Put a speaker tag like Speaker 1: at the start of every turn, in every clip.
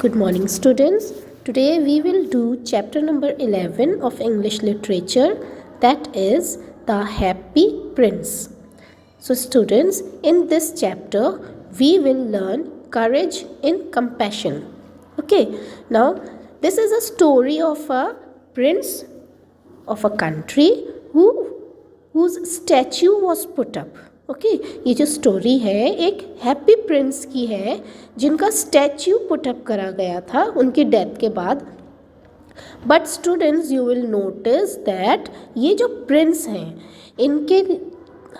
Speaker 1: Good morning, students. Today we will do chapter number 11 of English literature, that is The Happy Prince. So, students, in this chapter we will learn courage in compassion. Okay, now this is a story of a prince of a country whose statue was put up. Okay ये जो story है एक happy Prince की है जिनका statue put up करा गया था उनकी डेथ के बाद. But students you will notice that ये जो प्रिंस हैं इनके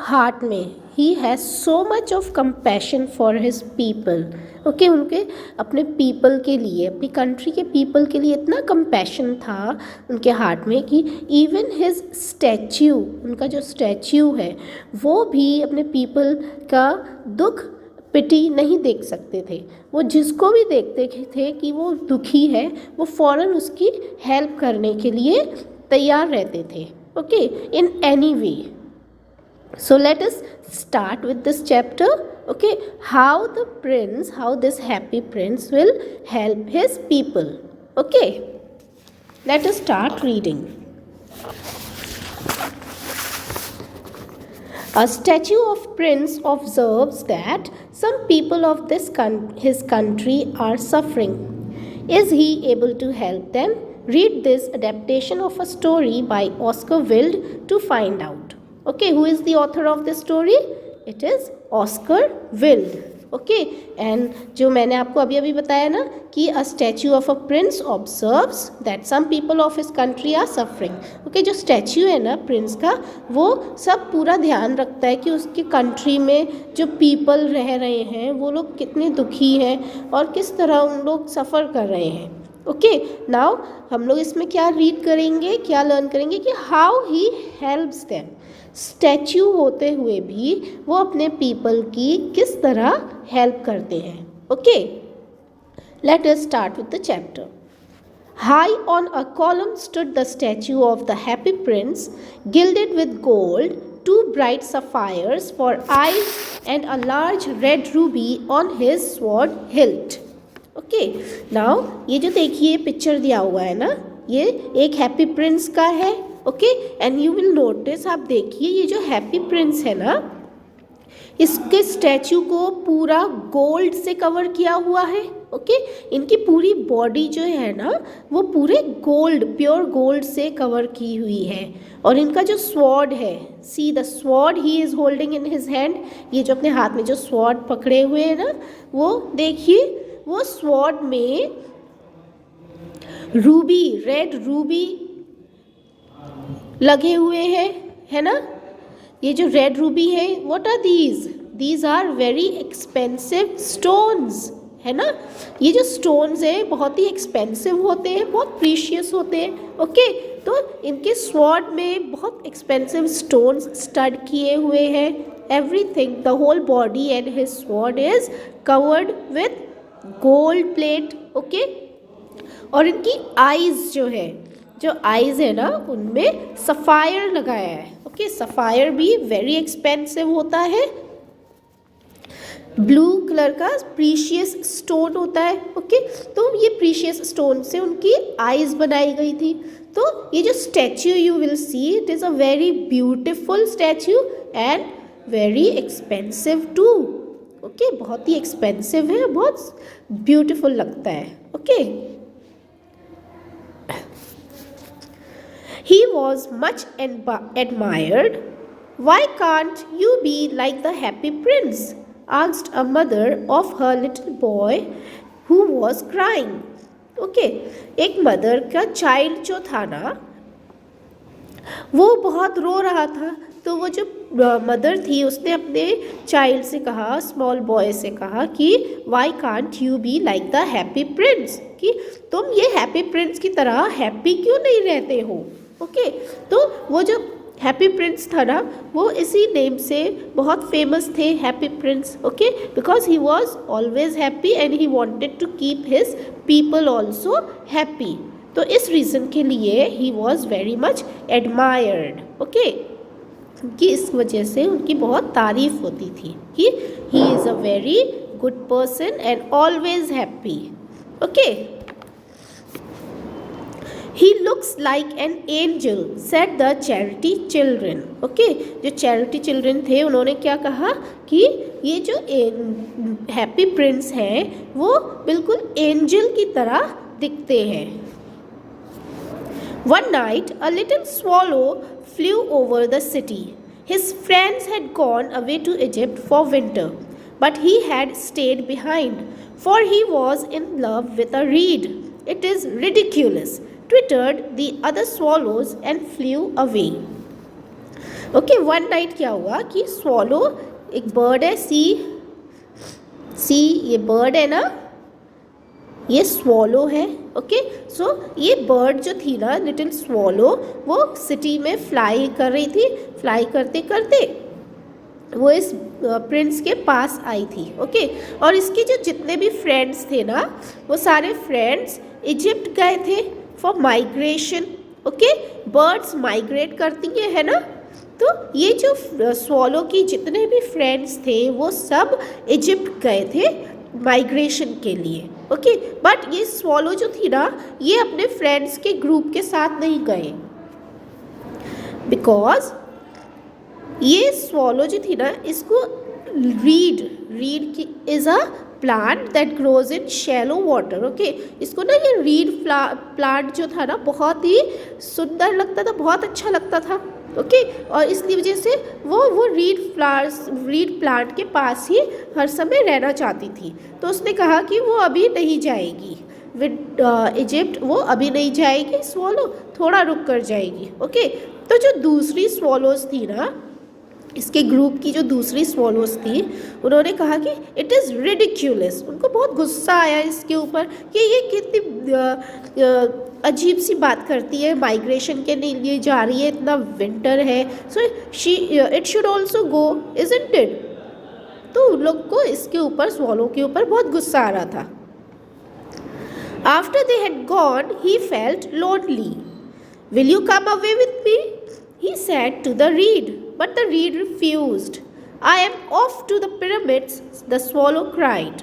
Speaker 1: हार्ट में he has so much of compassion for his people. Okay उनके अपने पीपल के लिए अपनी कंट्री के पीपल के लिए इतना कंपैशन था उनके हार्ट में कि इवन हिज स्टैच्यू उनका जो स्टैच्यू है वो भी अपने पीपल का दुख पिटी नहीं देख सकते थे. वो जिसको भी देखते थे कि वो दुखी है वो फ़ौरन उसकी हेल्प करने के लिए तैयार रहते थे. Okay in any way. So let us start with this chapter. Okay, how this happy prince will help his people. Okay, let us start reading. A statue of prince observes that some people of his country are suffering. Is he able to help them? Read this adaptation of a story by Oscar Wilde to find out. Okay, who is the author of this story? It is Oscar Wilde. Okay, and जो मैंने आपको अभी बताया ना कि a statue of a prince observes that some people of his country are suffering. Okay, जो statue है ना प्रिंस का वो सब पूरा ध्यान रखता है कि उसकी कंट्री में जो पीपल रह रहे हैं वो लोग कितने दुखी हैं और किस तरह उन लोग सफ़र कर रहे हैं. ओके नाउ हम लोग इसमें क्या रीड करेंगे, क्या लर्न करेंगे कि how he helps them. Statue होते हुए भी वो अपने पीपल की किस तरह हेल्प करते हैं. Okay let us start with the chapter. High on a column stood the statue of the happy prince, gilded with gold, two bright sapphires for eyes, and a large red ruby on his sword hilt. Okay now ये जो देखिए picture दिया हुआ है ना ये एक happy Prince का है. Okay and you will notice, आप देखिए ये जो हैप्पी प्रिंस है ना इसके स्टैचू को पूरा गोल्ड से कवर किया हुआ है. ओके इनकी पूरी बॉडी जो है ना वो पूरे गोल्ड प्योर गोल्ड से कवर की हुई है. और इनका जो स्वॉर्ड है, see the sword he is holding in his hand, ये जो अपने हाथ में जो स्वॉर्ड पकड़े हुए हैं ना वो देखिए वो स्वॉर्ड में रूबी रेड रूबी लगे हुए हैं है ना. ये जो रेड रूबी है what are these are very expensive stones है ना. ये जो स्टोन्स है बहुत ही एक्सपेंसिव होते हैं, बहुत प्रीशियस होते हैं. ओके तो इनके स्वॉर्ड में बहुत एक्सपेंसिव स्टोन्स स्टड किए हुए हैं. Everything the whole body and his sword is covered with gold plate. Okay और इनकी आईज जो आईज है ना उनमें सफ़ायर लगाया है. ओके सफ़ायर भी वेरी एक्सपेंसिव होता है, ब्लू कलर का प्रीशियस स्टोन होता है. ओके तो ये प्रीशियस स्टोन से उनकी आईज बनाई गई थी. तो ये जो statue you will see it is a very beautiful statue and very expensive too. Okay बहुत ही एक्सपेंसिव है, बहुत ब्यूटीफुल लगता है. Okay he was much admired. Why can't you be like the happy prince? Asked a mother of her little boy who was crying. Okay एक mother का child जो था ना वो बहुत रो रहा था. तो वो जो मदर थी उसने अपने चाइल्ड से कहा, स्मॉल बॉय से कहा कि why can't you be like the happy Prince, कि तुम ये हैप्पी प्रिंस की तरह हैप्पी क्यों नहीं रहते हो. ओके तो वो जो हैप्पी प्रिंस था ना वो इसी नेम से बहुत फेमस थे, happy prince. Okay because he was always happy and he wanted to keep his people also happy. तो इस रीज़न के लिए he was very much admired. Okay कि इस वजह से उनकी बहुत तारीफ़ होती थी कि he is a very good person and always happy. Okay, He looks like an angel, said the charity children. Okay, जो चैरिटी चिल्ड्रन थे उन्होंने क्या कहा कि ये जो हैप्पी प्रिंस हैं वो बिल्कुल एंजल की तरह दिखते हैं. One night, a little swallow flew over the city. His friends had gone away to Egypt for winter, but he had stayed behind, for he was in love with a reed. It is ridiculous, twittered the other swallows and flew away. Okay, one night क्या हुआ कि swallow एक bird है, सी ये bird है ना, ये swallow है. ओके, सो ये bird जो थी ना, little swallow, वो सिटी में फ्लाई कर रही थी. फ्लाई करते करते वो इस प्रिंस के पास आई थी. ओके, और इसके जो जितने भी फ्रेंड्स थे ना, वो सारे फ्रेंड्स इजिप्ट गए थे for migration. Okay, birds migrate करती है ना, तो ये जो स्वॉलो की जितने भी फ्रेंड्स थे वो सब इजिप्ट गए थे माइग्रेशन के लिए. ओके, बट ये स्वॉलो जो थी ना, ये अपने फ्रेंड्स के ग्रुप के साथ नहीं गए, बिकॉज ये स्वॉलो जो थी ना, इसको रीड की is a plant that grows in shallow water. Okay, इसको ना ये रीड प्लांट जो था ना, बहुत ही सुंदर लगता था, बहुत अच्छा लगता था. ओके, और इसलिए वजह से वो रीड प्लांट के पास ही हर समय रहना चाहती थी. तो उसने कहा कि वो अभी नहीं जाएगी विद इजिप्ट, वो अभी नहीं जाएगी स्वॉलो, थोड़ा रुक कर जाएगी. ओके, तो जो दूसरी स्वॉलोज थी ना, इसके ग्रुप की जो दूसरी स्वॉलोज थी, उन्होंने कहा कि इट इज़ रिडिक्यूलस. उनको बहुत गुस्सा आया इसके ऊपर कि ये कितनी अजीब सी बात करती है, माइग्रेशन के लिए जा रही है, इतना विंटर है, so it should also go, isn't it. तो उन लोग को इसके ऊपर, स्वॉलो के ऊपर बहुत गुस्सा आ रहा था. After they had gone he felt lonely. Will you come away with me, he said to the reed, but the reed refused. I am off to the pyramids, the swallow cried.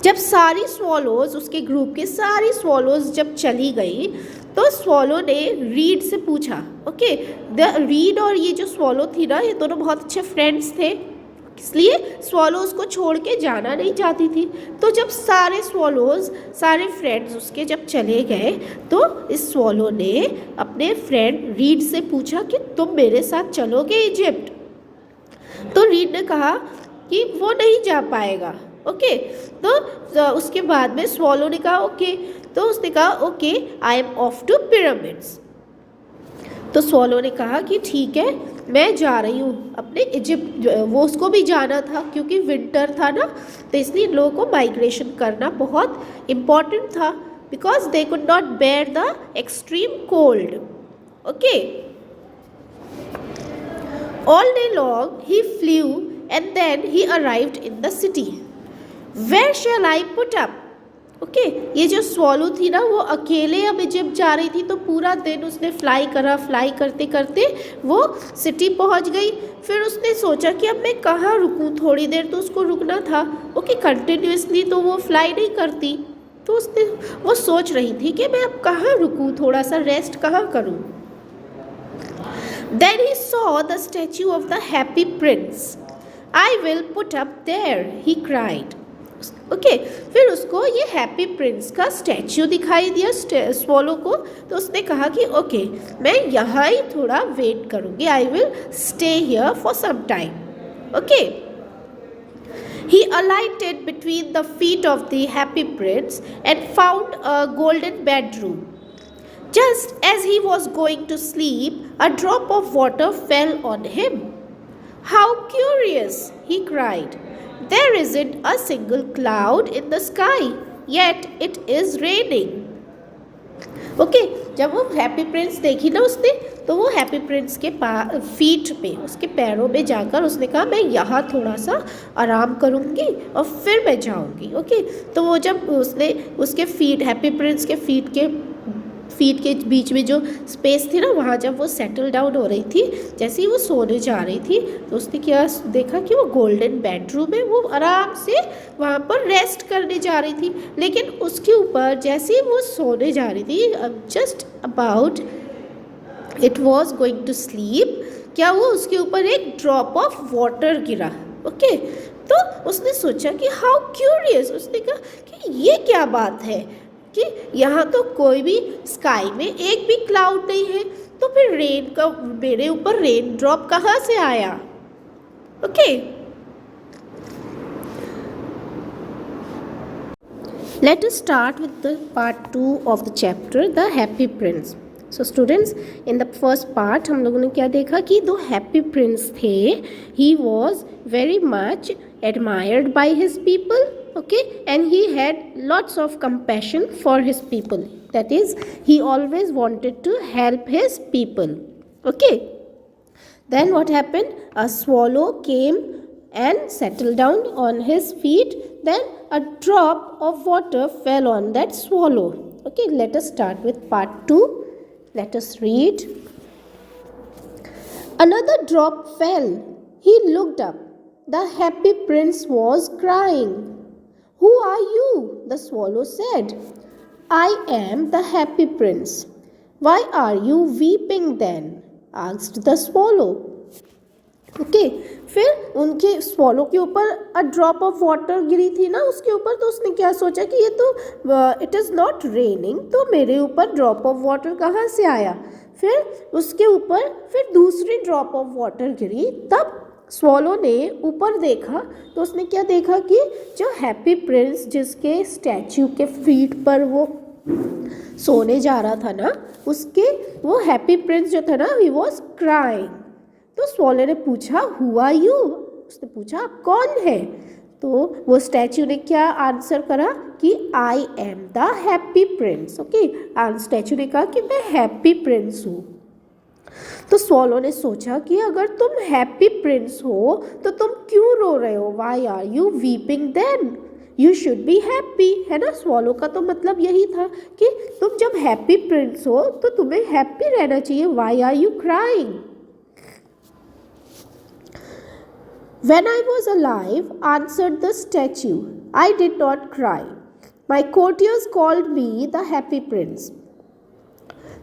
Speaker 1: जब सारी swallows, उसके group के सारी swallows जब चली गई, तो swallow ने reed से पूछा. ओके, the reed और ये जो swallow थी ना, ये दोनों बहुत अच्छे फ्रेंड्स थे, इसलिए स्वॉलोज़ को छोड़ के जाना नहीं चाहती थी. तो जब सारे स्वॉलोज़, सारे फ्रेंड्स उसके जब चले गए, तो इस स्वॉलो ने अपने फ्रेंड रीड से पूछा कि तुम मेरे साथ चलोगे इजिप्ट. तो रीड ने कहा कि वो नहीं जा पाएगा. ओके, तो उसके बाद में स्वॉलो ने कहा ओके, तो उसने कहा okay, I am off to pyramids. तो स्वॉलो ने कहा कि ठीक है, मैं जा रही हूँ अपने इजिप्ट. वो उसको भी जाना था क्योंकि विंटर था ना, तो इसलिए लोगों को माइग्रेशन करना बहुत इम्पॉर्टेंट था, because they could not bear the extreme cold. Okay, all day long he flew and then he arrived in the city. Where shall I put up. Okay, ये जो स्वॉलो थी ना, वो अकेले अब इजिप्ट जा रही थी, तो पूरा दिन उसने फ्लाई करा. फ्लाई करते करते वो सिटी पहुंच गई. फिर उसने सोचा कि अब मैं कहाँ रुकूं, थोड़ी देर तो उसको रुकना था. ओके, कंटिन्यूसली तो वो फ्लाई नहीं करती, तो वो सोच रही थी कि मैं अब कहाँ रुकूं, थोड़ा सा रेस्ट कहाँ करूं. Then he saw the statue of the happy prince. I will put up there, he cried. Okay, फिर उसको ये हैप्पी प्रिंस का स्टैच्यू दिखाई दिया स्वॉलो को. तो उसने कहा कि ओके, मैं यहाँ ही थोड़ा वेट करूँगी, I will stay here for some time. Okay, he alighted between the feet of the happy prince and found a golden bedroom. Just as he was going to sleep, a drop of water fell on him. How curious, he cried. There isn't a single cloud in the sky, yet it is raining. Okay, जब वो happy Prince देखी ना उसने, तो वो happy Prince के feet पे, उसके पैरों में जाकर उसने कहा मैं यहाँ थोड़ा सा आराम करूँगी और फिर मैं जाऊँगी. ओके, तो वो जब उसने उसके फीट, हैप्पी प्रिंस के फीट के फीट के बीच में जो स्पेस थी ना, वहाँ जब वो सेटल डाउन हो रही थी, जैसे ही वो सोने जा रही थी, तो उसने क्या देखा कि वो गोल्डन बेडरूम है, वो आराम से वहाँ पर रेस्ट करने जा रही थी। लेकिन उसके ऊपर जैसे ही वो सोने जा रही थी, just about it was going to sleep, क्या वो उसके ऊपर एक ड्रॉप ऑफ वाटर गिरा। ओके, तो उसने सोचा कि हाउ क्यूरियस, उसने कहा कि ये क्या बात है कि यहाँ तो कोई भी स्काई में एक भी क्लाउड नहीं है, तो फिर रेन का मेरे ऊपर रेन ड्रॉप कहाँ से आया। Okay, let us start with the part 2 of the chapter, the happy prince. So students, in the first part हम लोगों ने क्या देखा कि दो happy prince थे, he was very much admired by his people, okay, and he had lots of compassion for his people, that is he always wanted to help his people. Okay, then what happened, a swallow came and settled down on his feet, then a drop of water fell on that swallow. Okay, let us start with part 2. Let us read. Another drop fell. He looked up. The happy prince was crying. Who are you? The swallow said. I am the happy prince. Why are you weeping then? Asked the swallow. Okay, फिर उनके swallow के ऊपर a drop of water गिरी थी ना उसके ऊपर, तो उसने क्या सोचा कि ये तो इट इज़ नॉट रेनिंग, तो मेरे ऊपर ड्रॉप ऑफ वाटर कहाँ से आया। फिर उसके ऊपर फिर दूसरी ड्रॉप ऑफ वाटर गिरी, तब स्वॉलो ने ऊपर देखा, तो उसने क्या देखा कि जो हैप्पी प्रिंस जिसके स्टैचू के फीट पर वो सोने जा रहा था ना, उसके वो हैप्पी प्रिंस जो था ना, ही वॉज क्राइंग। तो स्वॉलो ने पूछा हु आर यू, उसने पूछा आप कौन है, तो वो स्टैचू ने क्या आंसर करा कि I am the happy prince. Okay, statue ने कहा कि मैं हैप्पी प्रिंस हूँ। तो स्वॉलो ने सोचा कि अगर तुम हैप्पी प्रिंस हो तो तुम क्यों रो रहे हो, why are you weeping then, you should be happy, है ना। स्वॉलो का तो मतलब यही था कि तुम जब हैप्पी प्रिंस हो तो तुम्हें हैप्पी रहना चाहिए, why are you crying. When I was alive, answered the statue, I did not cry. My courtiers called me the happy prince.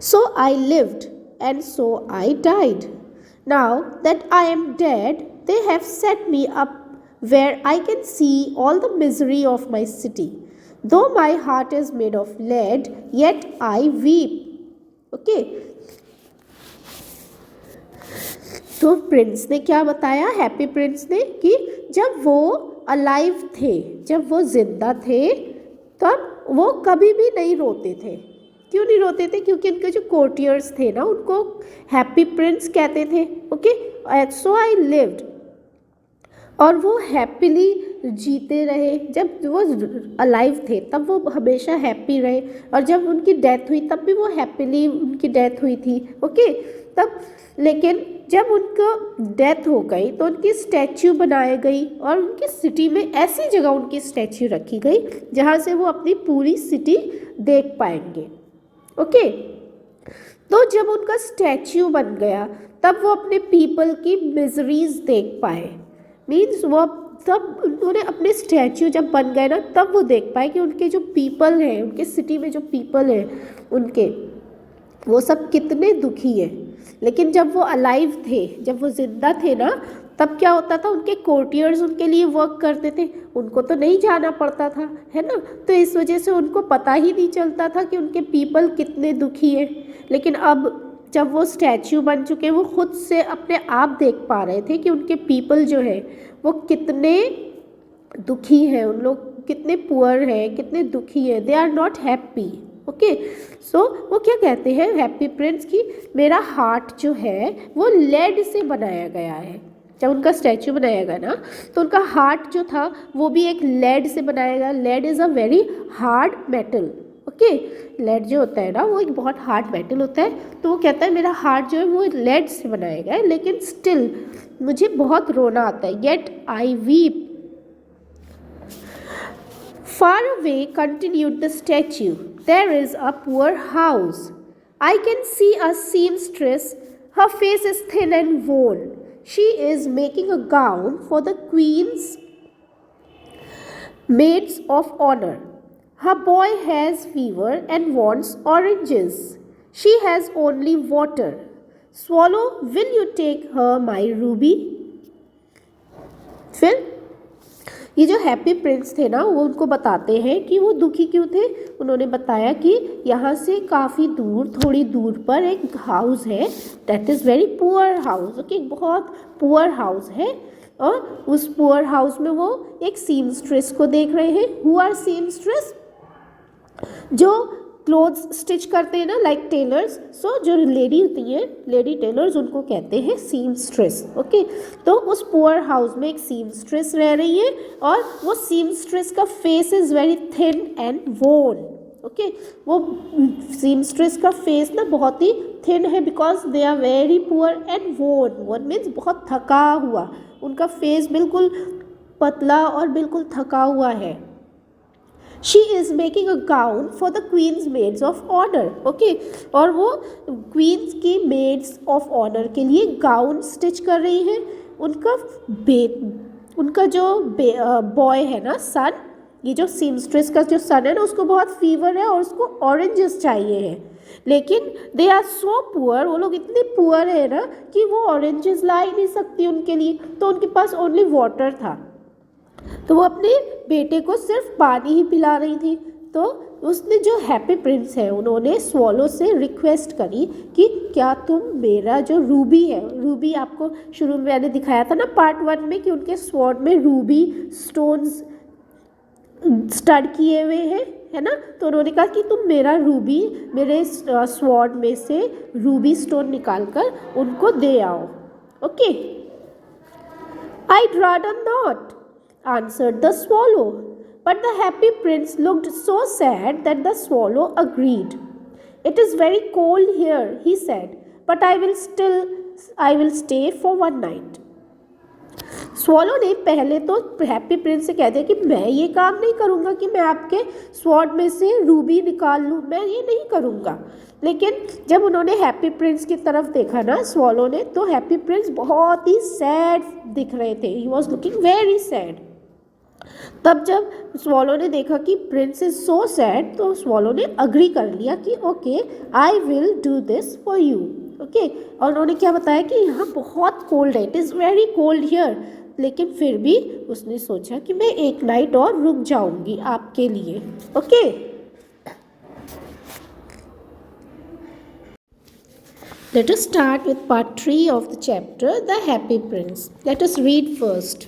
Speaker 1: So I lived, and so I died. Now that I am dead, they have set me up where I can see all the misery of my city. Though my heart is made of lead, yet I weep. Okay. तो Prince ने क्या बताया, happy Prince ने, कि जब वो alive थे, जब वो जिंदा थे, तब वो कभी भी नहीं रोते थे। क्यों नहीं रोते थे, क्योंकि उनके जो कोर्टियर्स थे ना, उनको हैप्पी प्रिंस कहते थे। ओके, सो आई लिव्ड, और वो हैप्पीली जीते रहे। जब वो अलाइव थे तब वो हमेशा हैप्पी रहे, और जब उनकी डेथ हुई तब भी वो हैप्पीली उनकी डेथ हुई थी। ओके, तब लेकिन जब उनका डेथ हो गई तो उनकी स्टैच्यू बनाई गई, और उनकी सिटी में ऐसी जगह उनकी स्टैच्यू रखी गई जहाँ से वो अपनी पूरी सिटी देख पाएंगे। ओके, तो जब उनका स्टैच्यू बन गया तब वो अपने पीपल की मिजरीज देख पाए। मीन्स वो तब उन्होंने अपने स्टैच्यू जब बन गए ना, तब वो देख पाए कि उनके जो पीपल हैं, उनके सिटी में जो पीपल हैं उनके, वो सब कितने दुखी हैं। लेकिन जब वो अलाइव थे, जब वो ज़िंदा थे ना, तब क्या होता था, उनके कोर्टियर्स उनके लिए वर्क करते थे, उनको तो नहीं जाना पड़ता था, है ना। तो इस वजह से उनको पता ही नहीं चलता था कि उनके पीपल कितने दुखी हैं। लेकिन अब जब वो स्टैच्यू बन चुके, वो खुद से अपने आप देख पा रहे थे कि उनके पीपल जो है वो कितने दुखी हैं, उन लोग कितने पुअर हैं, कितने दुखी हैं, they are not happy. Okay, so वो क्या कहते हैं हैप्पी प्रिंस की, मेरा हार्ट जो है वो लेड से बनाया गया है। जब उनका स्टैचू बनाया गया ना, तो उनका हार्ट जो था वो भी एक लेड से बनाया गया। Lead is a very hard metal. Okay, lead जो होता है ना, वो एक बहुत हार्ड मेटल होता है। तो वो कहता है मेरा हार्ट जो है वो लेड से बनाया गया है, लेकिन स्टिल मुझे बहुत रोना आता है, yet I weep. Far away, continued the statue, there is a poor house. I can see a seamstress. Her face is thin and worn. She is making a gown for the queen's maids of honor. Her boy has fever and wants oranges. She has only water. Swallow, will you take her my ruby? फिर ये जो happy Prince थे ना, वो उनको बताते हैं कि वो दुखी क्यों थे. उन्होंने बताया कि यहाँ से काफ़ी दूर, थोड़ी दूर पर एक हाउस है, that is very poor house. Okay, बहुत पुअर हाउस है. और उस पुअर हाउस में वो एक सीमस्ट्रेस को देख रहे हैं. Who are seamstress? जो क्लोथ्स स्टिच करते हैं ना, लाइक टेलर्स. सो जो लेडी होती है, लेडी टेलर्स, उनको कहते हैं सीमस्ट्रेस. ओके, तो उस पुअर हाउस में एक सीमस्ट्रेस रह रही है और वो सीमस्ट्रेस का face is very thin and wan. Okay, वो सीमस्ट्रेस का फेस ना बहुत ही थिन है because they are very poor and wan. Wan means बहुत थका हुआ. उनका फेस बिल्कुल पतला और बिल्कुल थका हुआ है. She is making a gown for the queen's maids of honor. Okay, और वो queens की maids of honor के लिए गाउन स्टिच कर रही है. उनका जो बॉय है ना, सन, ये जो सीमस्ट्रेस का जो सन है ना, उसको बहुत फीवर है और उसको ऑरेंजेस चाहिए है. लेकिन दे आर सो पुअर, वो लोग इतने पुअर है ना कि वो ऑरेंजेस ला ही नहीं सकती उनके लिए. तो उनके पास ओनली वाटर था, तो वो अपने बेटे को सिर्फ पानी ही पिला रही थी. तो उसने, जो हैप्पी प्रिंस है, उन्होंने स्वॉलो से रिक्वेस्ट करी कि क्या तुम मेरा जो रूबी है, रूबी आपको शुरू में मैंने दिखाया था ना पार्ट 1 में कि उनके स्वॉर्ड में रूबी स्टोन्स स्टड किए हुए हैं, है ना. तो उन्होंने कहा कि तुम मेरा रूबी, मेरे स्वॉर्ड में से रूबी स्टोन निकाल कर उनको दे आओ. Okay, I'd rather not, answered the swallow. But the happy prince looked so sad that the swallow agreed. It is very cold here, he said, but I will stay for one night. Swallow ने पहले तो happy Prince से कह दिया कि मैं ये काम नहीं करूँगा कि मैं आपके स्वॉर्ड में से रूबी निकाल लूँ, मैं ये नहीं करूँगा. लेकिन जब उन्होंने हैप्पी प्रिंस की तरफ देखा ना, स्वॉलो ने, तो हैप्पी प्रिंस बहुत ही सैड दिख रहे थे. He was looking very sad. तब जब स्वॉलो ने देखा कि प्रिंस इज सो सैड, तो स्वॉलो ने अग्री कर लिया कि okay, I will do this for you. Okay, और उन्होंने क्या बताया कि यहाँ बहुत कोल्ड है, it is very cold here. लेकिन फिर भी उसने सोचा कि मैं एक नाइट और रुक जाऊंगी आपके लिए. Okay, let us start with part 3 of the chapter, The Happy Prince. Let us read first.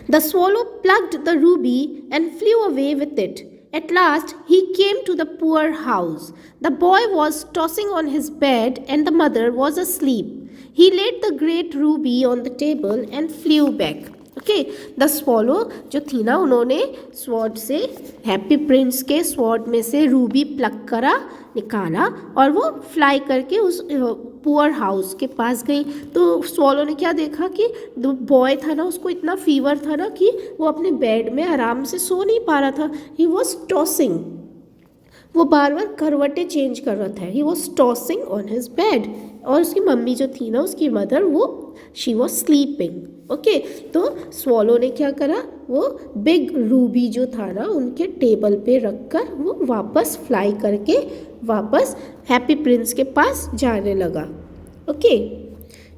Speaker 1: The swallow plucked the ruby and flew away with it. At last he came to the poor house. The boy was tossing on his bed and the mother was asleep. He laid the great ruby on the table and flew back. Okay, the swallow जो थी ना, उन्होंने sword से, happy Prince के sword में से Ruby plug करा, निकाला और वो फ्लाई करके उस पुअर हाउस के पास गई. तो स्वॉलो ने क्या देखा कि जो बॉय था ना, उसको इतना फीवर था ना कि वो अपने बेड में आराम से सो नहीं पा रहा था. ही वॉज टॉसिंग, वो बार बार करवटें चेंज कर रहा था. He was tossing on his bed. और उसकी मम्मी जो थी ना, उसकी मदर, वो शी वॉज स्लीपिंग. ओके, तो स्वॉलो ने क्या करा, वो बिग रूबी जो था ना, उनके टेबल पे रखकर वो वापस फ्लाई करके वापस हैप्पी प्रिंस के पास जाने लगा. Okay,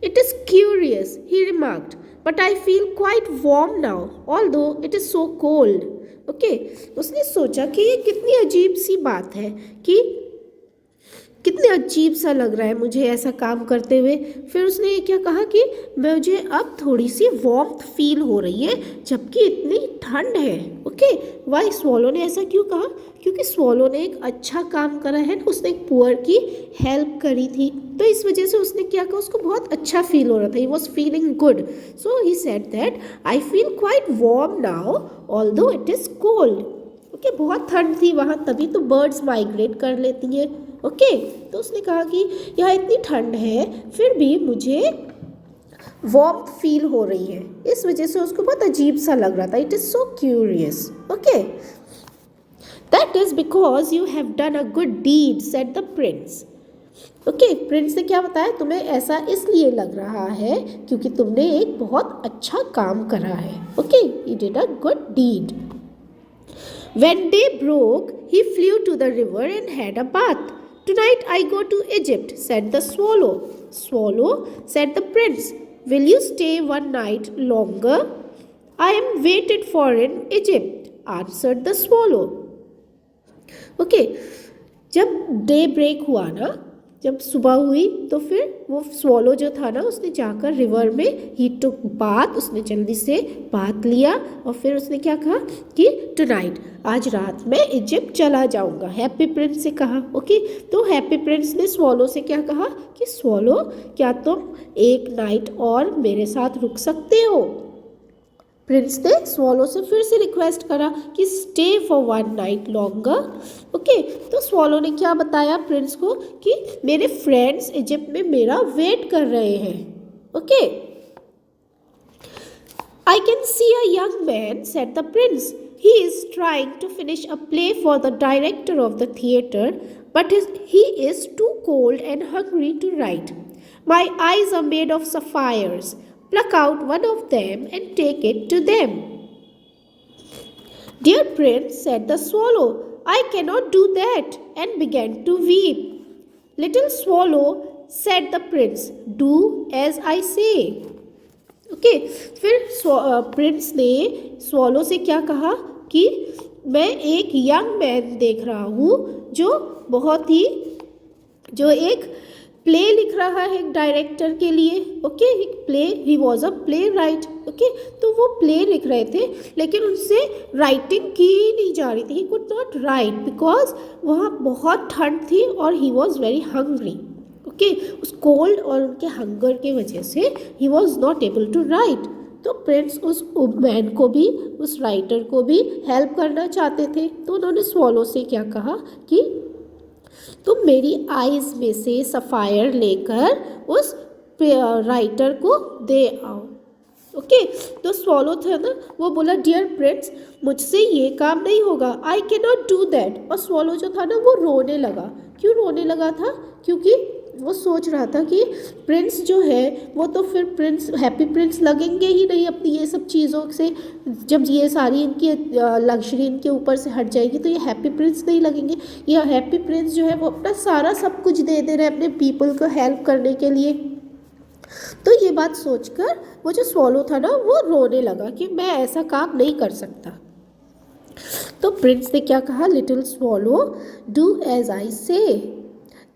Speaker 1: it is curious, he remarked, but I feel quite warm now although it is so cold. Okay, उसने सोचा कि ये कितनी अजीब सी बात है, कि कितने अजीब सा लग रहा है मुझे ऐसा काम करते हुए. फिर उसने ये क्या कहा कि मुझे अब थोड़ी सी वार्मथ फील हो रही है जबकि इतनी ठंड है. ओके, वाई, स्वॉलो ने ऐसा क्यों कहा? क्योंकि स्वॉलो ने एक अच्छा काम करा है, उसने एक पुअर की हेल्प करी थी, तो इस वजह से उसने क्या कहा, उसको बहुत अच्छा फील हो रहा था. He was feeling good. So he said that I feel quite warm now although it is cold. Okay, बहुत ठंड थी वहाँ, तभी तो बर्ड्स माइग्रेट कर लेती हैं. ओके, तो उसने कहा कि यहाँ इतनी ठंड है फिर भी मुझे वार्मथ फील हो रही है, इस वजह से उसको बहुत अजीब सा लग रहा था. It is so curious. Okay, that is because you have done a good deed, said the prince. Okay, prince ने क्या बताया, तुम्हें ऐसा इसलिए लग रहा है क्योंकि तुमने एक बहुत अच्छा काम करा है. Okay, you did a good deed. When day broke, he flew to the river and had a bath. Tonight I go to Egypt, said the swallow. Swallow, said the prince, will you stay one night longer? I am waited for in Egypt, answered the swallow. Okay, जब day break हुआ ना, जब सुबह हुई तो फिर वो swallow जो था ना, उसने जाकर रिवर में ही टुक बाथ, उसने जल्दी से बाथ लिया और फिर उसने क्या कहा कि टुनाइट, आज रात मैं इजिप्ट चला जाऊंगा, हैप्पी प्रिंस से कहा. ओके, तो हैप्पी प्रिंस ने स्वॉलो से क्या कहा कि स्वॉलो, क्या तुम एक नाइट और मेरे साथ रुक सकते हो. प्रिंस ने स्वॉलो से फिर से रिक्वेस्ट करा कि stay for one night longer. Okay, तो स्वॉलो ने क्या बताया प्रिंस को कि मेरे फ्रेंड्स इजिप्ट में मेरा वेट कर रहे हैं. Okay, I can see a young man, said the prince. He is trying to finish a play for the director of the theatre, but he is too cold and hungry to write. My eyes are made of sapphires. Pluck out one of them and take it to them. Dear prince, said the swallow, I cannot do that, and began to weep. Little swallow, said the prince, do as I say. Okay, फिर Prince ने swallow से क्या कहा कि मैं एक young man देख रहा हूँ जो एक प्ले लिख रहा है एक डायरेक्टर के लिए. ओके, एक play, he was a play right. Okay, तो वो प्ले लिख रहे थे लेकिन उनसे राइटिंग की ही नहीं जा रही थी. He could not write because वहाँ बहुत ठंड थी और he was very hungry. Okay, उस कोल्ड और उनके हंगर के वजह से he was not able to write. तो प्रिंस उस मैन को भी, उस राइटर को भी हेल्प करना चाहते थे. तो उन्होंने स्वॉलो से क्या कहा कि तुम मेरी आइज़ में से सफ़ायर लेकर उस राइटर को दे आओ. ओके, तो स्वॉलो था ना, वो बोला डियर प्रिंस, मुझसे ये काम नहीं होगा, I can not do that. और स्वॉलो जो था ना, वो रोने लगा. क्यों रोने लगा था? क्योंकि वो सोच रहा था कि प्रिंस जो है वो तो फिर प्रिंस, हैप्पी प्रिंस लगेंगे ही नहीं अपनी ये सब चीज़ों से. जब ये सारी इनकी लग्जरी इनके ऊपर से हट जाएगी तो ये हैप्पी प्रिंस नहीं लगेंगे. ये हैप्पी प्रिंस जो है वो अपना सारा सब कुछ दे दे रहे हैं अपने पीपल को हेल्प करने के लिए. तो ये बात सोचकर वो जो स्वॉलो था ना, वो रोने लगा कि मैं ऐसा काम नहीं कर सकता. तो प्रिंस ने क्या कहा, little swallow, do as I say,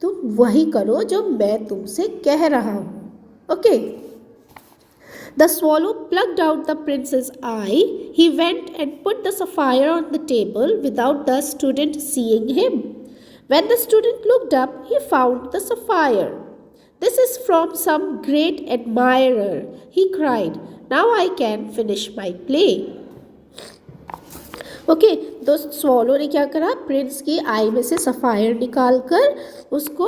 Speaker 1: तुम वही करो जो मैं तुमसे कह रहा हूँ. Okay, the swallow plucked out the prince's eye. He went and put the sapphire on the table without the student seeing him. When the student looked up, he found the sapphire. This is from some great admirer, he cried. Now I can finish my play. Okay, तो swallow ने क्या करा, Prince की आई में से sapphire निकाल कर उसको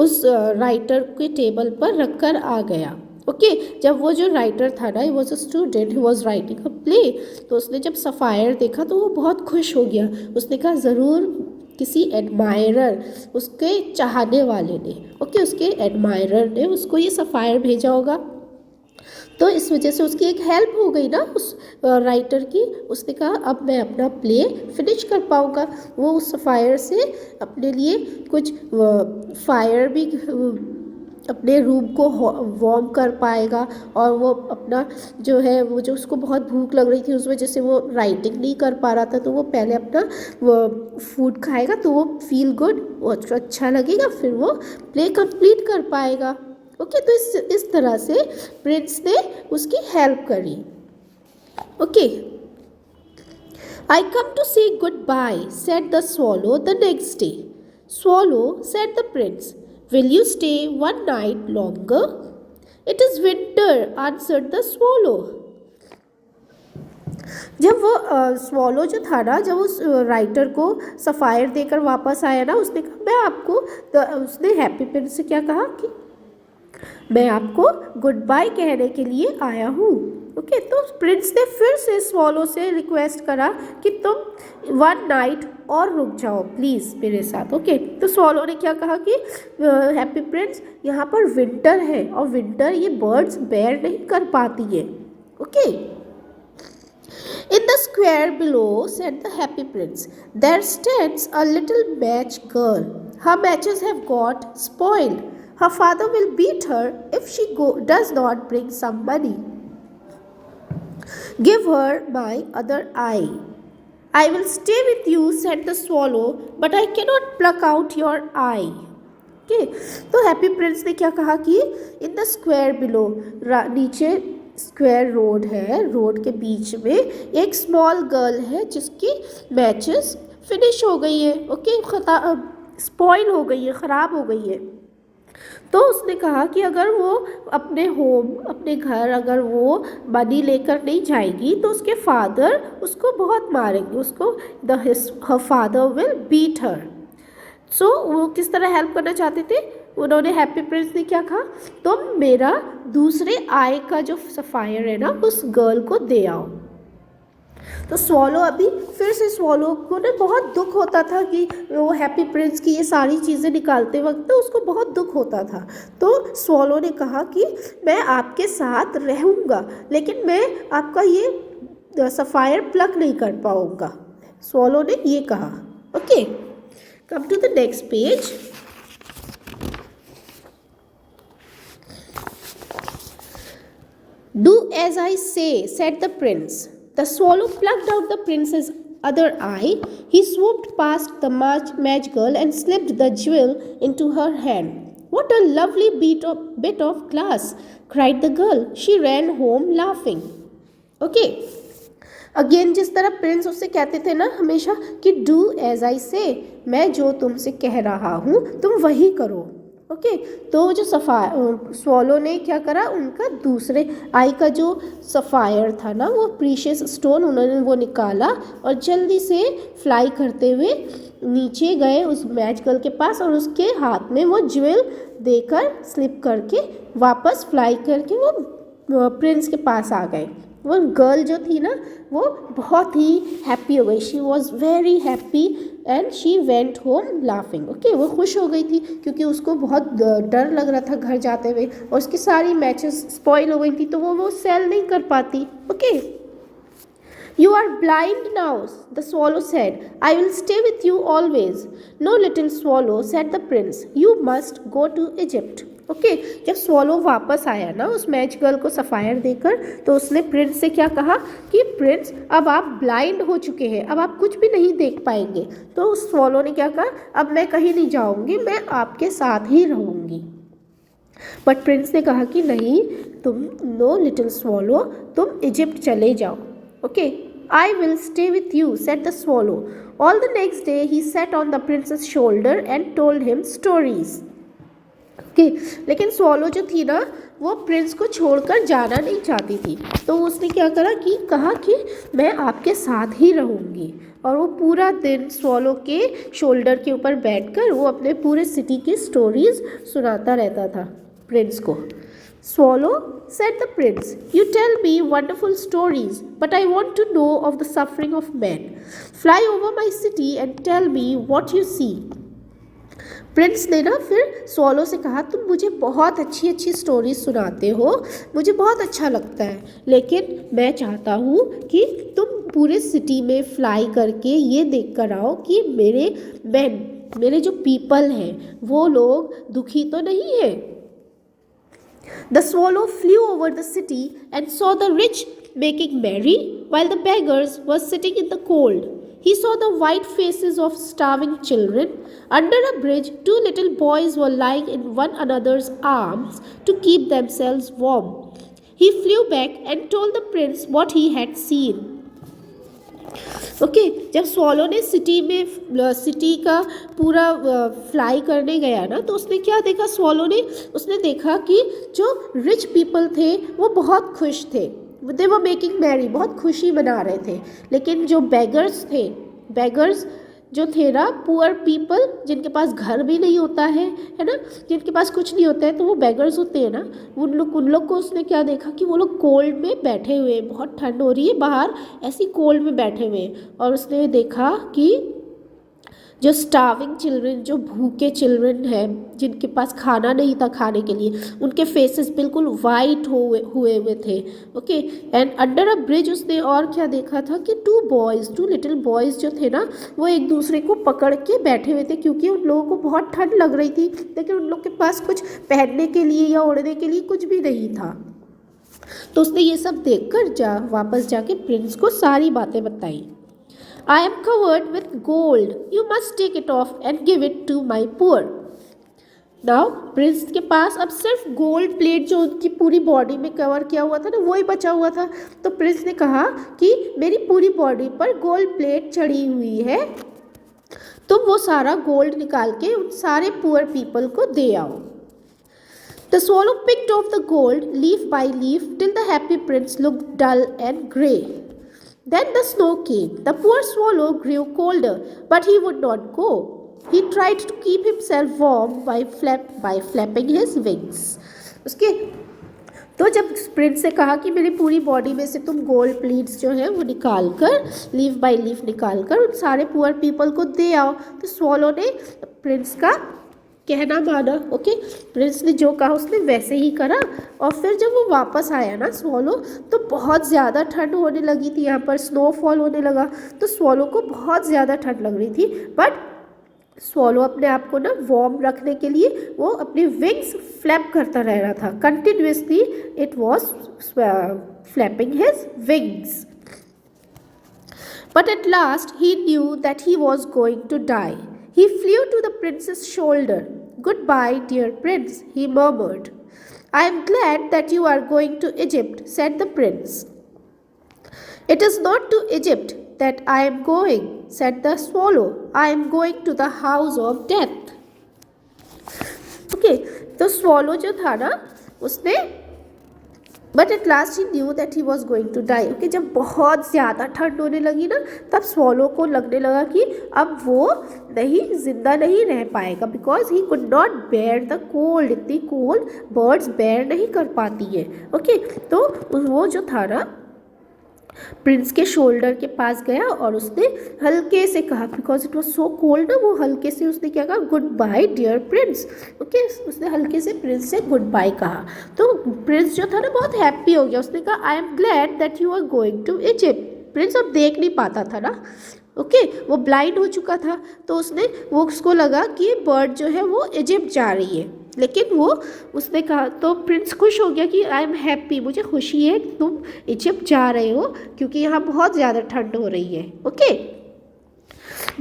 Speaker 1: उस राइटर के टेबल पर रख कर आ गया. ओके, जब वो जो राइटर था ना, he was a student, he was writing a play, तो उसने जब सफ़ायर देखा तो वो बहुत खुश हो गया. उसने कहा ज़रूर किसी एडमायरर, उसके चाहने वाले ने, ओके, उसके एडमायरर ने उसको ये सफ़ायर भेजा होगा. तो इस वजह से उसकी एक हेल्प हो गई ना उस राइटर की. उसने कहा अब मैं अपना प्ले फिनिश कर पाऊँगा. वो उस फायर से अपने लिए कुछ फायर भी अपने रूम को वार्म कर पाएगा. और वो अपना जो है, वो जो उसको बहुत भूख लग रही थी उस वजह से वो राइटिंग नहीं कर पा रहा था, तो वो पहले अपना वो फूड खाएगा तो वो फील गुड, वो अच्छा लगेगा, फिर वो प्ले कंप्लीट कर पाएगा. ओके, तो इस तरह से प्रिंस ने उसकी हेल्प करी. Okay, I come to say good bye, said the swallow the next day. Swallow, said the prince, will you stay one night longer? It is winter, answered the swallow. जब वो swallow जो था ना, जब उस writer को sapphire देकर वापस आया ना, उसने कहा मैं आपको, उसने हैप्पी प्रिंस से क्या कहा कि मैं आपको गुड बाय कहने के लिए आया हूँ। ओके, तो प्रिंस ने फिर से स्वॉलो से रिक्वेस्ट करा कि तुम 1 नाइट और रुक जाओ प्लीज़ मेरे साथ। ओके, तो स्वॉलो ने क्या कहा कि हैप्पी प्रिंस, यहाँ पर विंटर है और विंटर ये बर्ड्स बेयर नहीं कर पाती है। Okay, in the square below, said the happy prince, there stands a little match girl. Her matches have got spoiled. Her father will beat her if she does not bring some money. Give her my other eye. I will stay with you, said the swallow, but I cannot pluck out your eye. Okay, तो happy Prince ने क्या कहा कि in the square below, नीचे square road है, road के बीच में एक स्मॉल गर्ल है जिसकी मैचेस फिनिश हो गई है। ओके, स्पॉइल हो गई है, ख़राब हो गई है। तो उसने कहा कि अगर वो अपने होम, अपने घर अगर वो मनी लेकर नहीं जाएगी तो उसके फादर उसको बहुत मारेंगे, उसको her father will beat her. So वो किस तरह हेल्प करना चाहते थे, उन्होंने हैप्पी प्रिंस ने क्या कहा, तुम मेरा दूसरे आई का जो सफ़ायर है ना उस गर्ल को दे आओ। तो स्वॉलो अभी फिर से, स्वॉलो को ना बहुत दुख होता था कि वो हैप्पी प्रिंस की ये सारी चीज़ें निकालते वक्त तो उसको बहुत दुख होता था। तो स्वॉलो ने कहा कि मैं आपके साथ रहूँगा लेकिन मैं आपका ये सफ़ायर प्लक नहीं कर पाऊँगा, स्वॉलो ने ये कहा। Okay, come to the next page. Do as I say, said the prince. The swallow plucked out the prince's other eye. He swooped past the match girl and slipped the jewel into her hand. What a lovely bit of glass, cried the girl. She ran home laughing. Okay. Again जिस तरह Prince उससे कहते थे ना हमेशा कि do as I से, मैं जो तुमसे कह रहा हूँ तुम वही करो। ओके, तो जो स्वॉलो ने क्या करा, उनका दूसरे आई का जो सफ़ायर था ना, वो प्रीशियस स्टोन, उन्होंने वो निकाला और जल्दी से फ्लाई करते हुए नीचे गए उस मैच गर्ल के पास और उसके हाथ में वो ज्वेल देकर स्लिप करके वापस फ्लाई करके वो प्रिंस के पास आ गए। वो गर्ल जो थी ना वो बहुत ही हैप्पी हो गई, she was very happy and she went home laughing. Okay, वो खुश हो गई थी क्योंकि उसको बहुत डर लग रहा था घर जाते हुए और उसकी सारी मैचेस स्पॉइल हो गई थी तो वो सेल नहीं कर पाती। Okay, You are blind now, the swallow said. I will stay with you always. No, little swallow, said the prince. You must go to Egypt. Okay, जब स्वॉलो वापस आया ना उस मैच गर्ल को सफ़ायर देकर तो उसने प्रिंस से क्या कहा कि प्रिंस अब आप ब्लाइंड हो चुके हैं, अब आप कुछ भी नहीं देख पाएंगे। तो स्वॉलो ने क्या कहा, अब मैं कहीं नहीं जाऊंगी, मैं आपके साथ ही रहूंगी। बट प्रिंस ने कहा कि नहीं, तुम नो लिटिल स्वॉलो, तुम इजिप्ट चले जाओ। Okay, I will stay with you, said the swallow. All the next day he sat on the prince's shoulder and told him stories. Okay, लेकिन स्वॉलो जो थी ना वो प्रिंस को छोड़कर जाना नहीं चाहती थी, तो उसने क्या कहा कि मैं आपके साथ ही रहूँगी। और वो पूरा दिन स्वॉलो के शोल्डर के ऊपर बैठकर वो अपने पूरे सिटी की स्टोरीज सुनाता रहता था प्रिंस को। Swallow, said the prince, you tell me wonderful stories, but I want to know of the suffering of men. Fly over my city and tell me what you see. Prince ने ना फिर swallow से कहा, तुम मुझे बहुत अच्छी अच्छी स्टोरीज सुनाते हो, मुझे बहुत अच्छा लगता है, लेकिन मैं चाहता हूँ कि तुम पूरे सिटी में फ्लाई करके ये देख कर आओ कि मेरे जो पीपल हैं वो लोग दुखी तो नहीं है। The swallow flew over the city and saw the rich making merry while the beggars were sitting in the cold. He saw the white faces of starving children. Under a bridge, 2 little boys were lying in one another's arms to keep themselves warm. He flew back and told the prince what he had seen. Okay, जब swallow ने city का पूरा fly करने गया ना तो उसने क्या देखा, स्वॉलो ने उसने देखा कि जो रिच पीपल थे वो बहुत खुश थे, दे वर मेकिंग मैरी, बहुत खुशी मना रहे थे, लेकिन जो बेगर्स जो थे ना पुअर पीपल, जिनके पास घर भी नहीं होता है ना, जिनके पास कुछ नहीं होता है, तो वो बेगर्स होते हैं ना, उन लोग को उसने क्या देखा कि वो लोग कोल्ड में बैठे हुए हैं, बहुत ठंड हो रही है बाहर, ऐसी कोल्ड में बैठे हुए हैं। और उसने देखा कि जो स्टार्विंग चिल्ड्रन, जो भूखे चिल्ड्रन हैं, जिनके पास खाना नहीं था खाने के लिए, उनके फेसेस बिल्कुल वाइट हुए थे। Okay, and under a bridge उसने और क्या देखा था कि टू लिटिल बॉयज़ जो थे ना, वो एक दूसरे को पकड़ के बैठे हुए थे, क्योंकि उन लोगों को बहुत ठंड लग रही थी, लेकिन उन लोग के पास कुछ पहनने के लिए या ओढ़ने के लिए कुछ भी नहीं था। तो उसने ये सब देखकर वापस जाके प्रिंस को सारी बातें बताई। I am covered with gold. You must take it off and give it to my poor. Now, Prince के पास अब सिर्फ गोल्ड प्लेट जो उनकी पूरी बॉडी में कवर किया हुआ था ना, वही बचा हुआ था। तो प्रिंस ने कहा कि मेरी पूरी बॉडी पर गोल्ड प्लेट चढ़ी हुई है, तुम वो सारा गोल्ड निकाल के उन सारे पुअर पीपल को दे आओ। The swallow picked off the gold leaf by leaf till the happy prince looked dull and grey. Then the snow came. The poor swallow grew colder, but he would not go. He tried to keep himself warm by flapping his wings. उसके तो जब Prince से कहा कि मेरी पूरी body में से तुम गोल्ड प्लेट्स जो है वो निकाल कर, लीफ बाय लीफ निकाल कर उन सारे पुअर पीपल को दे आओ, तो स्वॉलो ने प्रिंस का कहना माना। ओके, प्रिंस ने जो कहा उसने वैसे ही करा। और फिर जब वो वापस आया ना स्वॉलो, तो बहुत ज़्यादा ठंड होने लगी थी, यहाँ पर स्नोफॉल होने लगा, तो स्वॉलो को बहुत ज़्यादा ठंड लग रही थी। बट स्वॉलो अपने आप को ना वार्म रखने के लिए वो अपनी विंग्स फ्लैप करता रह रहा था continuously. It was flapping his wings. But at last he knew that he was going to die. He flew to the prince's shoulder. "Goodbye, dear prince," he murmured. "I am glad that you are going to Egypt," said the prince. "It is not to Egypt that I am going," said the swallow. "I am going to the house of death." Okay, तो swallow जो था ना उसने but at last he knew that he was going to die. Okay, जब बहुत ज़्यादा ठंड होने लगी ना, तब स्वॉलो को लगने लगा कि अब वो जिंदा नहीं रह पाएगा, because he could not bear the cold. इतनी कोल्ड बर्ड्स बेयर नहीं कर पाती है। ओके, तो वो जो था ना प्रिंस के शोल्डर के पास गया और उसने हल्के से कहा, because it was so cold ना, वो हल्के से उसने क्या कहा, good bye dear prince. Okay, उसने हल्के से प्रिंस से गुड बाय कहा। तो प्रिंस जो था ना बहुत हैप्पी हो गया। उसने कहा, I am glad that you are going to Egypt. Prince अब देख नहीं पाता था ना, ओके, वो ब्लाइंड हो चुका था, तो उसको लगा कि बर्ड जो है वो इजिप्ट जा रही है, लेकिन उसने कहा, तो प्रिंस खुश हो गया कि आई एम हैप्पी, मुझे खुशी है कि तुम इजिप्ट जा रहे हो, क्योंकि यहाँ बहुत ज़्यादा ठंड हो रही है। ओके,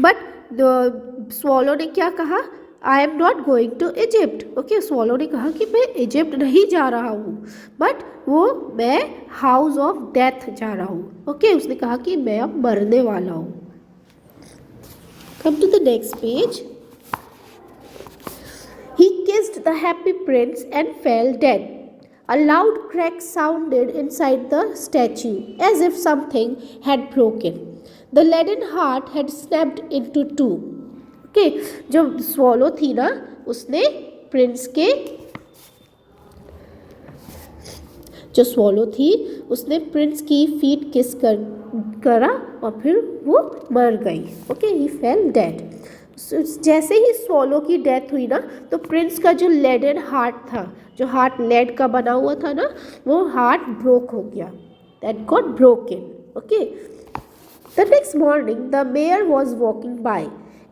Speaker 1: बट स्वॉलो ने क्या कहा, I am not going to Egypt. Okay, swallow ने कहा कि मैं इजिप्ट नहीं जा रहा हूँ, बट मैं हाउस ऑफ डेथ जा रहा हूँ। ओके, उसने कहा कि मैं अब मरने वाला हूँ। Come to the next page. He kissed the happy prince and fell dead. A loud crack sounded inside the statue, as if something had broken. The leaden heart had snapped into two. Okay, जो swallow थी ना, उसने Prince के जो swallow थी उसने Prince की feet किस करा और फिर वो मर गई। ओके, ही फेल डेड। जैसे ही स्वॉलो की डेथ हुई ना, तो प्रिंस का जो लेडेड हार्ट था, जो हार्ट लेड का बना हुआ था ना, वो हार्ट ब्रोक हो गया, that got broken. Okay, the next morning the mayor was walking by.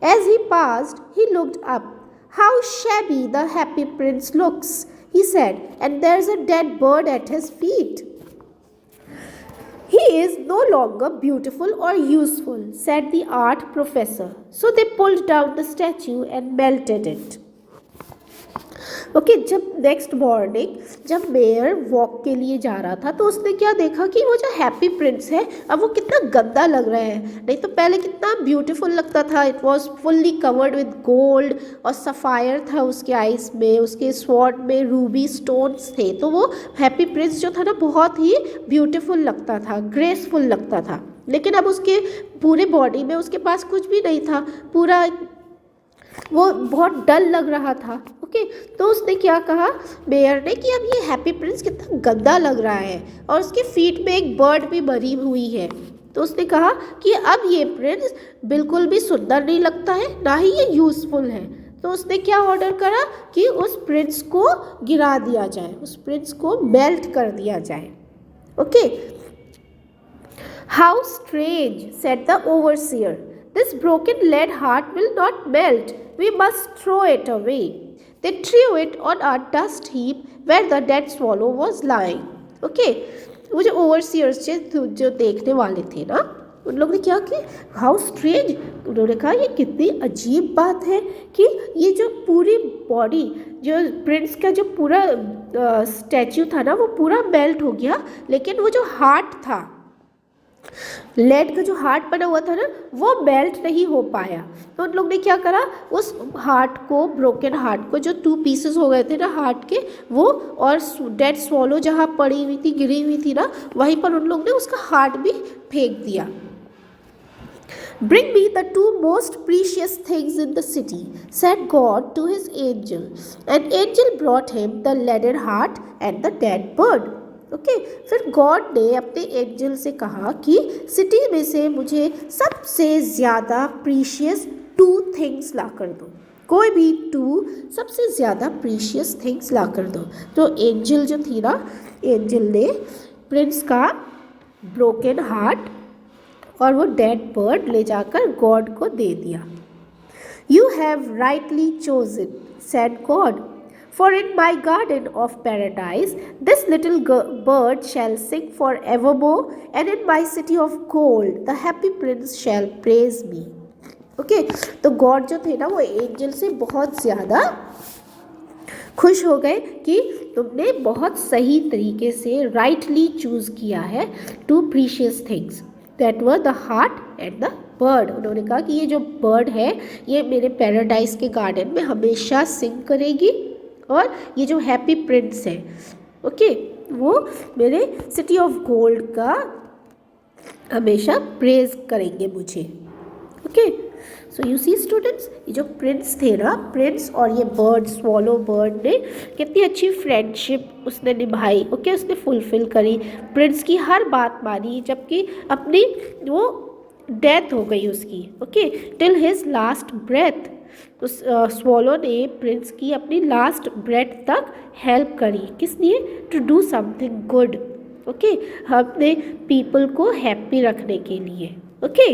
Speaker 1: As he passed he looked up. How shabby the happy prince looks, he said, and there's a dead bird at his feet. He is no longer beautiful or useful, said the art professor. So they pulled down the statue and melted it. Okay, जब next morning जब mayor walk के लिए जा रहा था, तो उसने क्या देखा कि वो जो हैप्पी प्रिंस है अब वो कितना गंदा लग रहा है। नहीं तो पहले कितना ब्यूटीफुल लगता था। It was fully covered with gold और सफ़ायर था उसके आइस में, उसके स्वॉर्ड में रूबी स्टोन्स थे। तो वो हैप्पी प्रिंस जो था ना बहुत ही ब्यूटीफुल लगता था, ग्रेसफुल लगता था। लेकिन अब उसके पूरे बॉडी में उसके पास कुछ भी नहीं था, पूरा वो बहुत डल लग रहा था। ओके, तो उसने क्या कहा बेयर ने कि अब ये हैप्पी प्रिंस कितना गंदा लग रहा है और उसके फीट में एक बर्ड भी भरी हुई है। तो उसने कहा कि अब ये प्रिंस बिल्कुल भी सुंदर नहीं लगता है, ना ही ये यूज़फुल है। तो उसने क्या ऑर्डर करा कि उस प्रिंस को गिरा दिया जाए, उस प्रिंस को मेल्ट कर दिया जाए। Okay, how strange said the overseer, this broken lead heart will not melt, we must throw it away. They threw it on a dust heap where the dead swallow was lying. Okay, वो जो ओवरसियर्स जो देखने वाले थे ना, उन लोग ने क्या कि हाउ स्ट्रेंज, उन्होंने कहा ये कितनी अजीब बात है कि ये जो पूरी बॉडी, जो प्रिंस का जो पूरा स्टैचू था ना वो पूरा मेल्ट हो गया, लेकिन वो जो हार्ट था, लेड का जो हार्ट बना हुआ था ना, वो मेल्ट नहीं हो पाया। तो उन लोग ने क्या करा, उस हार्ट को, ब्रोकन हार्ट को, जो 2 पीसेस हो गए थे ना हार्ट के, वो और डेड स्वॉलो जहाँ पड़ी हुई थी, गिरी हुई थी ना, वहीं पर उन लोग ने उसका हार्ट भी फेंक दिया। Bring me the 2 most precious things in the city, said God to his angel. An angel brought him the leaden heart and the dead bird. Okay, फिर गॉड ने अपने एंजल से कहा कि सिटी में से मुझे सबसे ज़्यादा प्रीशियस 2 थिंग्स ला कर दो, कोई भी 2 सबसे ज़्यादा प्रीशियस थिंग्स ला कर दो। तो एंजल जो थी ना, एंजल ने प्रिंस का ब्रोकन हार्ट और वो डेड बर्ड ले जाकर गॉड को दे दिया। You have rightly chosen, said God, for in my garden of paradise this little bird shall sing forevermore, and in my city of gold the happy prince shall praise me. Okay, तो God जो थे ना वो angel से बहुत ज़्यादा खुश हो गए कि तुमने बहुत सही तरीके से राइटली चूज़ किया है 2 precious things, that were the heart and the bird. उन्होंने कहा कि ये जो बर्ड है ये मेरे पैराडाइज के गार्डन में हमेशा सिंग करेगी, और ये जो हैप्पी प्रिंस है, ओके, वो मेरे सिटी ऑफ गोल्ड का हमेशा प्रेज करेंगे मुझे। Okay, so you see students, ये जो प्रिंस थे ना, प्रिंस और ये बर्ड, स्वॉलो बर्ड ने कितनी अच्छी फ्रेंडशिप उसने निभाई। ओके, उसने फुलफिल करी, प्रिंस की हर बात मानी, जबकि अपनी वो डेथ हो गई उसकी। Okay, till his last breath, तो स्वॉलो ने प्रिंस की अपनी लास्ट ब्रेथ तक हेल्प करी। किस लिए? To do something good. Okay, अपने पीपल को हैप्पी रखने के लिए। ओके।